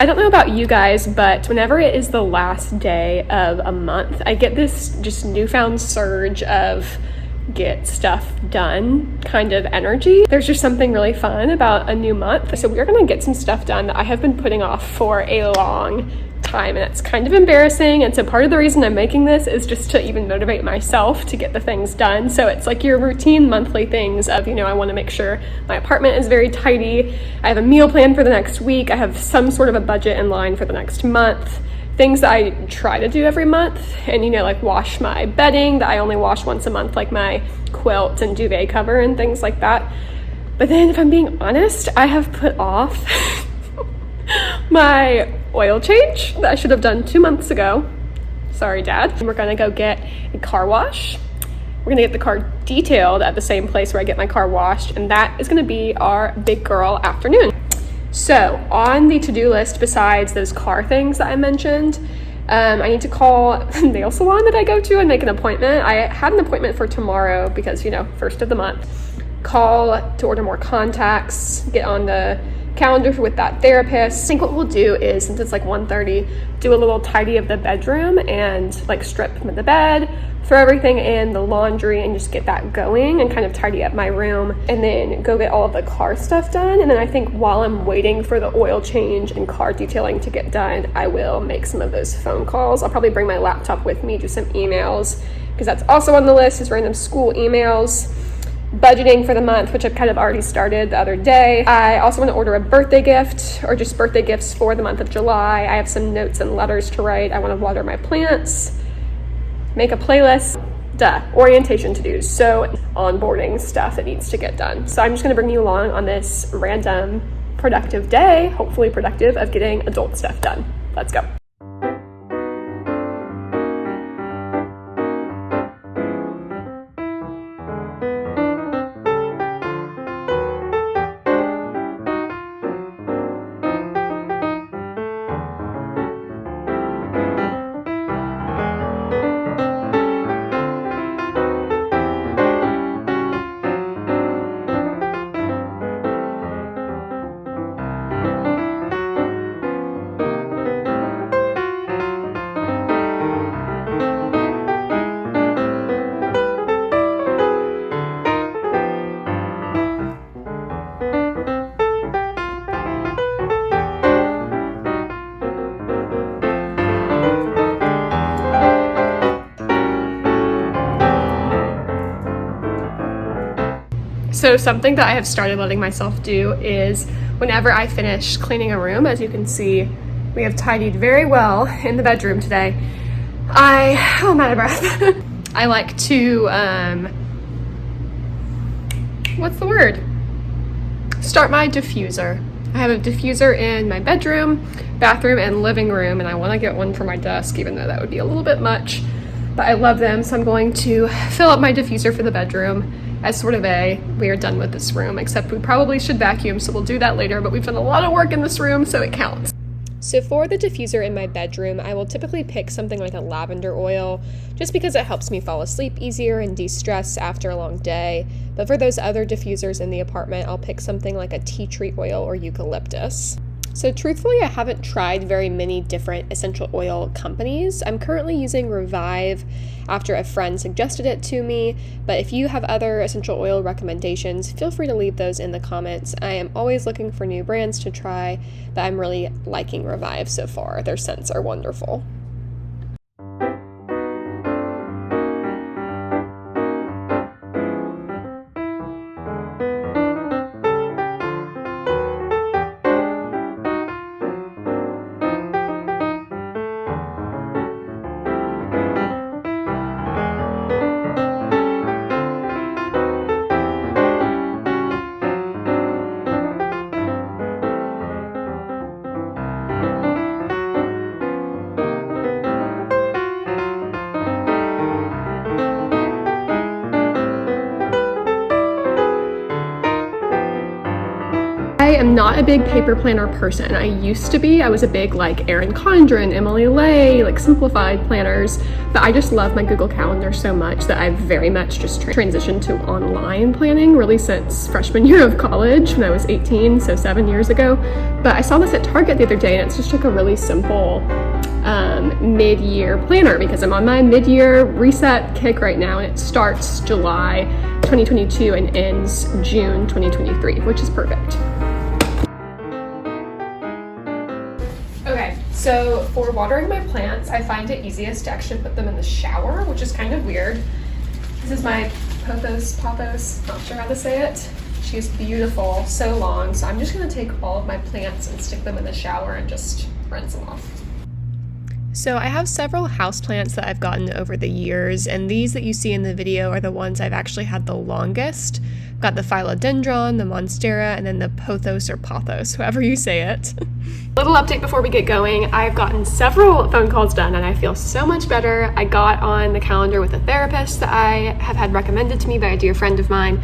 I don't know about you guys, but whenever it is the last day of a month, I get this just newfound surge of get stuff done kind of energy. There's just something really fun about a new month. So we're gonna get some stuff done that I have been putting off for a long time, and it's kind of embarrassing. And so part of the reason I'm making this is just to even motivate myself to get the things done. So it's like your routine monthly things of, I want to make sure my apartment is very tidy. I have a meal plan for the next week. I have some sort of a budget in line for the next month. Things that I try to do every month, and like wash my bedding that I only wash once a month, like my quilt and duvet cover and things like that. But then if I'm being honest, I have put off my oil change that I should have done 2 months ago. Sorry, Dad. We're gonna go get a car wash. We're gonna get the car detailed at the same place where I get my car washed, and that is gonna be our big girl afternoon. So on the to-do list, besides those car things that I mentioned, I need to call the nail salon that I go to and make an appointment. I had an appointment for tomorrow because, first of the month. Call to order more contacts, get on the calendar with that therapist. I think what we'll do is, since it's like 1:30, do a little tidy of the bedroom and strip the bed, throw everything in the laundry and just get that going and kind of tidy up my room, and then go get all of the car stuff done. And then I think while I'm waiting for the oil change and car detailing to get done, I will make some of those phone calls. I'll probably bring my laptop with me, do some emails, because that's also on the list, is random school emails. Budgeting for the month, which I've kind of already started the other day. I also want to order a birthday gift, or just birthday gifts for the month of July. I have some notes and letters to write. I want to water my plants, make a playlist, orientation to-dos, so onboarding stuff that needs to get done. So I'm just going to bring you along on this random productive day, hopefully productive, of getting adult stuff done. Let's go. So something that I have started letting myself do is whenever I finish cleaning a room, as you can see, we have tidied very well in the bedroom today. I'm out of breath. I like to, what's the word? Start my diffuser. I have a diffuser in my bedroom, bathroom, and living room, and I want to get one for my desk, even though that would be a little bit much, but I love them. So I'm going to fill up my diffuser for the bedroom as sort of we are done with this room, except we probably should vacuum, so we'll do that later, but we've done a lot of work in this room, so it counts. So for the diffuser in my bedroom, I will typically pick something like a lavender oil, just because it helps me fall asleep easier and de-stress after a long day. But for those other diffusers in the apartment, I'll pick something like a tea tree oil or eucalyptus. So truthfully, I haven't tried very many different essential oil companies. I'm currently using Revive after a friend suggested it to me, but if you have other essential oil recommendations, feel free to leave those in the comments. I am always looking for new brands to try, but I'm really liking Revive so far. Their scents are wonderful. I am not a big paper planner person. I used to be. I was a big like Erin Condren, Emily Lay, like simplified planners, but I just love my Google Calendar so much that I've very much just transitioned to online planning really since freshman year of college when I was 18, so 7 years ago. But I saw this at Target the other day and it's just like a really simple mid-year planner because I'm on my mid-year reset kick right now, and it starts July 2022 and ends June 2023, which is perfect. Okay, so for watering my plants, I find it easiest to actually put them in the shower, which is kind of weird. This is my pothos, not sure how to say it. She's beautiful, so long, so I'm just gonna take all of my plants and stick them in the shower and just rinse them off. So I have several houseplants that I've gotten over the years, and these that you see in the video are the ones I've actually had the longest. I've got the philodendron, the monstera, and then the pothos or pothos, however you say it. Little update before we get going. I've gotten several phone calls done and I feel so much better. I got on the calendar with a therapist that I have had recommended to me by a dear friend of mine.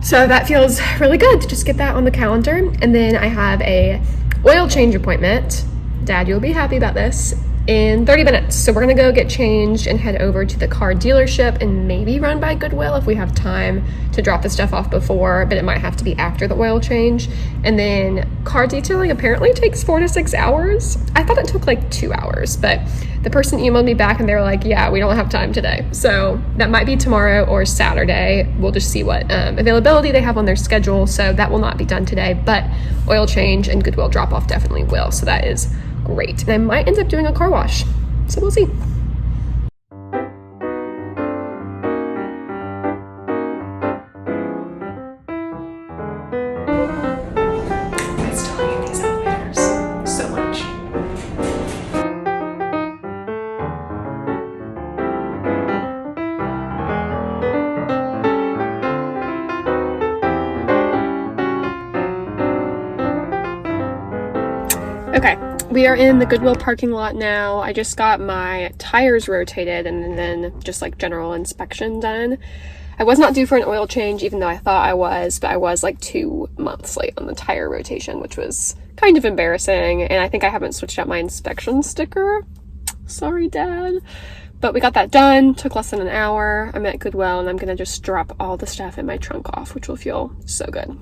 So that feels really good to just get that on the calendar. And then I have a oil change appointment. Dad, you'll be happy about this. In 30 minutes. So we're gonna go get changed and head over to the car dealership and maybe run by Goodwill if we have time to drop the stuff off before, but it might have to be after the oil change. And then car detailing apparently takes 4 to 6 hours. I thought it took like 2 hours, but the person emailed me back and they were like, yeah, we don't have time today. So that might be tomorrow or Saturday. We'll just see what availability they have on their schedule. So that will not be done today, but oil change and Goodwill drop off definitely will. So that is great. And I might end up doing a car wash. So we'll see. I still hate these elevators so much. Okay. We are in the Goodwill parking lot now. I just got my tires rotated and then just like general inspection done. I was not due for an oil change, even though I thought I was, but I was like 2 months late on the tire rotation, which was kind of embarrassing. And I think I haven't switched out my inspection sticker. Sorry, Dad. But we got that done. Took less than an hour. I'm at Goodwill and I'm gonna just drop all the stuff in my trunk off, which will feel so good.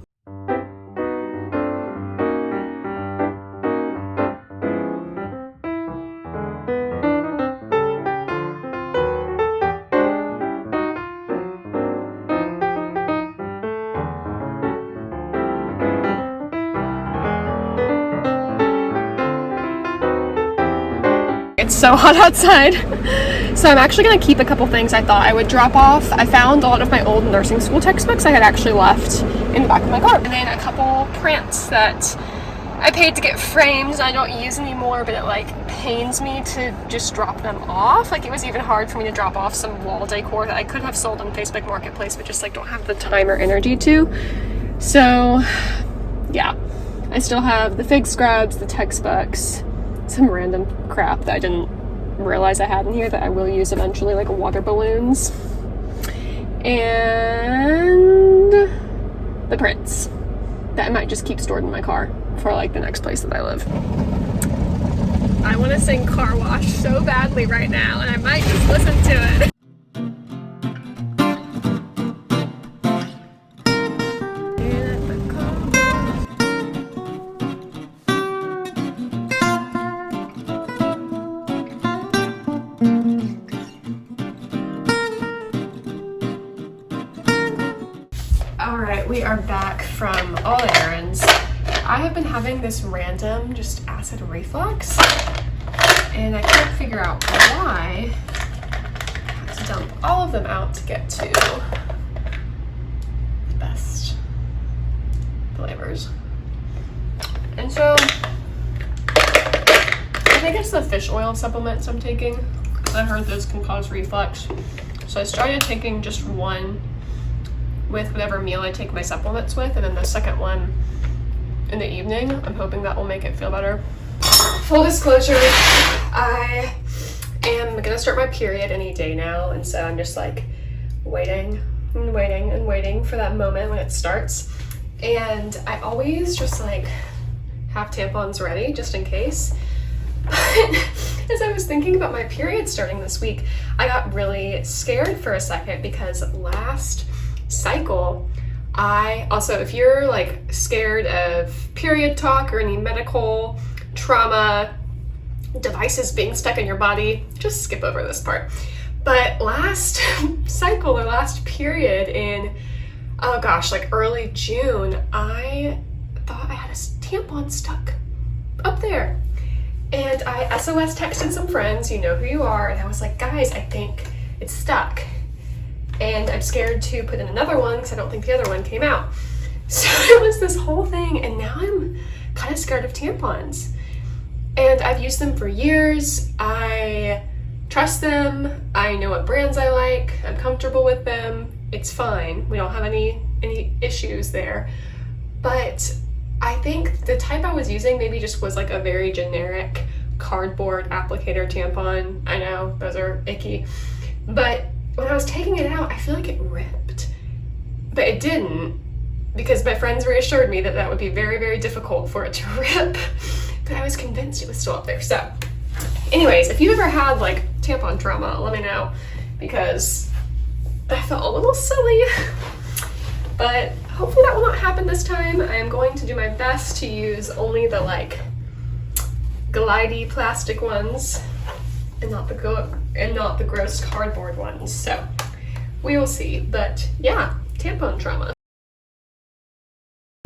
It's so hot outside. So I'm actually gonna keep a couple things I thought I would drop off. I found a lot of my old nursing school textbooks I had actually left in the back of my car. And then a couple prints that I paid to get framed and I don't use anymore, but it like pains me to just drop them off. Like it was even hard for me to drop off some wall decor that I could have sold on Facebook Marketplace, but just like don't have the time or energy to. So yeah, I still have the fig scrubs, the textbooks, some random crap that I didn't realize I had in here that I will use eventually, like water balloons, and the prints that I might just keep stored in my car for like the next place that I live. I want to sing Car Wash so badly right now, and I might just listen to it. Alright, we are back from all errands. I have been having this random just acid reflux, and I can't figure out why. I have to dump all of them out to get to the best flavors. And so, I think it's the fish oil supplements I'm taking. I heard those can cause reflux. So I started taking just one with whatever meal I take my supplements with, and then the second one in the evening. I'm hoping that will make it feel better. Full disclosure, I am gonna start my period any day now, and so I'm just like waiting and waiting and waiting for that moment when it starts. and I always just like have tampons ready just in case. But as I was thinking about my period starting this week, I got really scared for a second because last cycle, if you're like scared of period talk or any medical trauma, devices being stuck in your body, just skip over this part. But last cycle or last period in, oh gosh, like early June, I thought I had a tampon stuck up there. And I SOS texted some friends, you know who you are, and I was like, guys, I think it's stuck. And I'm scared to put in another one because I don't think the other one came out. So it was this whole thing, and now I'm kind of scared of tampons. And I've used them for years. I trust them. I know what brands I like. I'm comfortable with them. It's fine. We don't have any issues there. But I think the type I was using maybe just was like a very generic cardboard applicator tampon. I know, those are icky. But when I was taking it out, I feel like it ripped. But it didn't, because my friends reassured me that that would be very, very difficult for it to rip. But I was convinced it was still up there. So anyways, if you've ever had like tampon trauma, let me know, because I felt a little silly. But hopefully that will not happen this time. I am going to do my best to use only the like glidey plastic ones and not the gross cardboard ones. So we will see. But yeah, tampon trauma.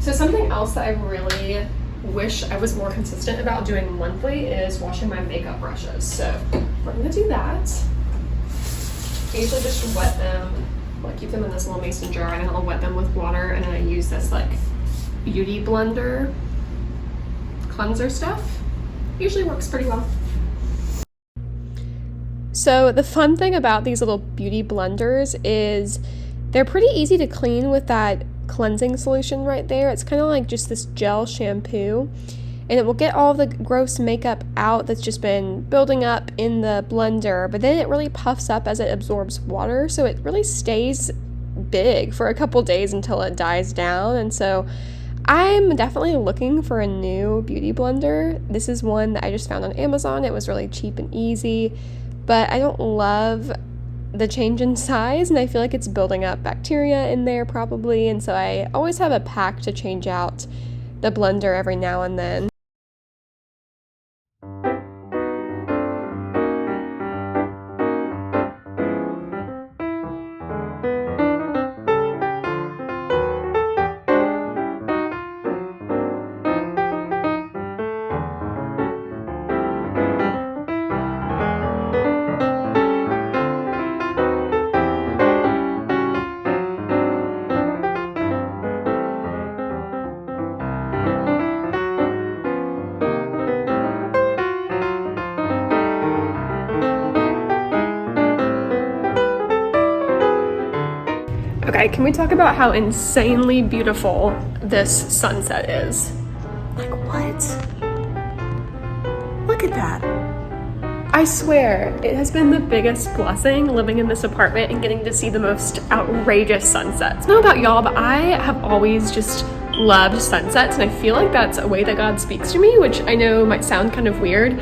So something else that I really wish I was more consistent about doing monthly is washing my makeup brushes. So we're gonna do that. I usually just wet them, like keep them in this little mason jar, and then I'll wet them with water, and then I use this like beauty blender cleanser stuff. Usually works pretty well. So the fun thing about these little beauty blenders is they're pretty easy to clean with that cleansing solution right there. It's kind of like just this gel shampoo, and it will get all the gross makeup out that's just been building up in the blender, but then it really puffs up as it absorbs water, so it really stays big for a couple days until it dies down. And so I'm definitely looking for a new beauty blender. This is one that I just found on Amazon. It was really cheap and easy, but I don't love the change in size, and I feel like it's building up bacteria in there probably, and so I always have a pack to change out the blender every now and then. Okay, can we talk about how insanely beautiful this sunset is? Like, what? Look at that. I swear, it has been the biggest blessing living in this apartment and getting to see the most outrageous sunsets. I don't know about y'all, but I have always just loved sunsets, and I feel like that's a way that God speaks to me, which I know might sound kind of weird,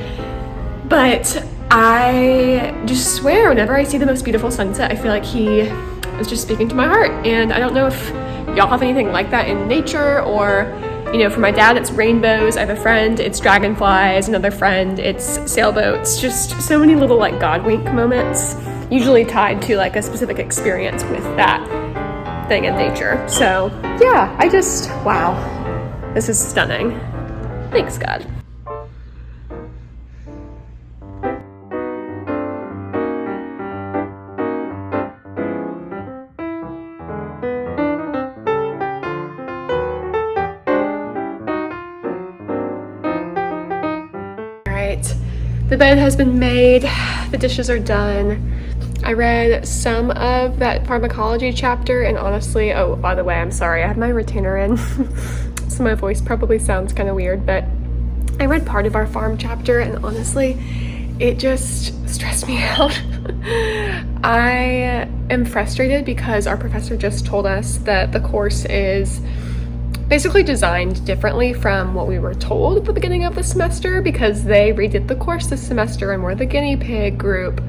but I just swear whenever I see the most beautiful sunset, I feel like He is just speaking to my heart. And I don't know if y'all have anything like that in nature, or, you know, for my dad it's rainbows. I have a friend, it's dragonflies. Another friend, it's sailboats. Just so many little like God wink moments, usually tied to like a specific experience with that thing in nature. So yeah, wow, this is stunning. Thanks, God. The bed has been made, the dishes are done. I read some of that pharmacology chapter, and honestly, oh, by the way, I'm sorry, I have my retainer in, so my voice probably sounds kind of weird, but I read part of our pharm chapter, and honestly, it just stressed me out. I am frustrated because our professor just told us that the course is basically designed differently from what we were told at the beginning of the semester because they redid the course this semester and we're the guinea pig group.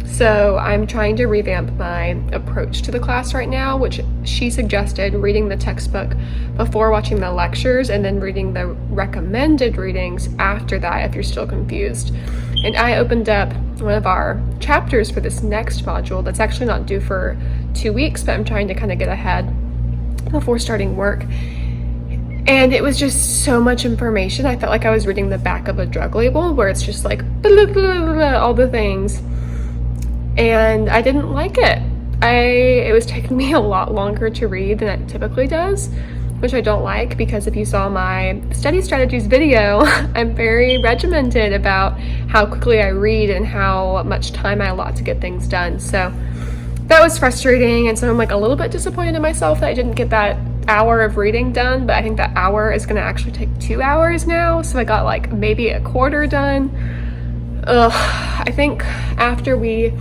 So I'm trying to revamp my approach to the class right now, which she suggested reading the textbook before watching the lectures and then reading the recommended readings after that if you're still confused. And I opened up one of our chapters for this next module that's actually not due for 2 weeks, but I'm trying to kind of get ahead before starting work. And it was just so much information. I felt like I was reading the back of a drug label where it's just like blah, blah, blah, blah, all the things. And I didn't like it. It was taking me a lot longer to read than it typically does, which I don't like because if you saw my study strategies video, I'm very regimented about how quickly I read and how much time I allot to get things done. So that was frustrating, and so I'm like a little bit disappointed in myself that I didn't get that hour of reading done, but I think that hour is going to actually take 2 hours now, so I got like maybe a quarter done. I think after we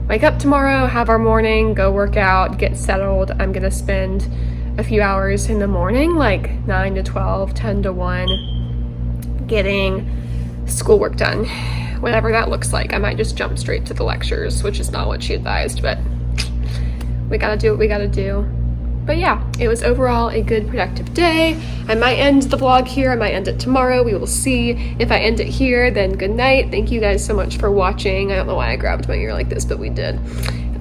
wake up tomorrow, have our morning, go work out, get settled, I'm going to spend a few hours in the morning, like 9 to 12, 10 to 1, getting schoolwork done, whatever that looks like. I might just jump straight to the lectures, which is not what she advised, but we gotta do what we gotta do. But yeah, it was overall a good, productive day. I might end the vlog here. I might end it tomorrow. We will see. If I end it here, then good night. Thank you guys so much for watching. I don't know why I grabbed my ear like this, but we did.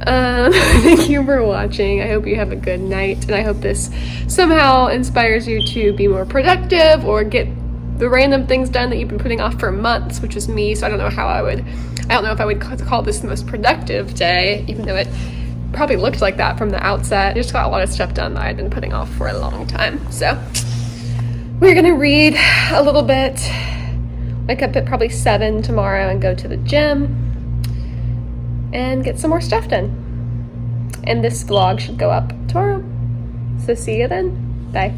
Thank you for watching. I hope you have a good night, and I hope this somehow inspires you to be more productive or get the random things done that you've been putting off for months, which is me. So I don't know if I would call this the most productive day, even though it probably looked like that from the outset. I just got a lot of stuff done that I'd been putting off for a long time. So we're gonna read a little bit, wake up at probably 7 tomorrow and go to the gym and get some more stuff done. And this vlog should go up tomorrow. So see you then. Bye.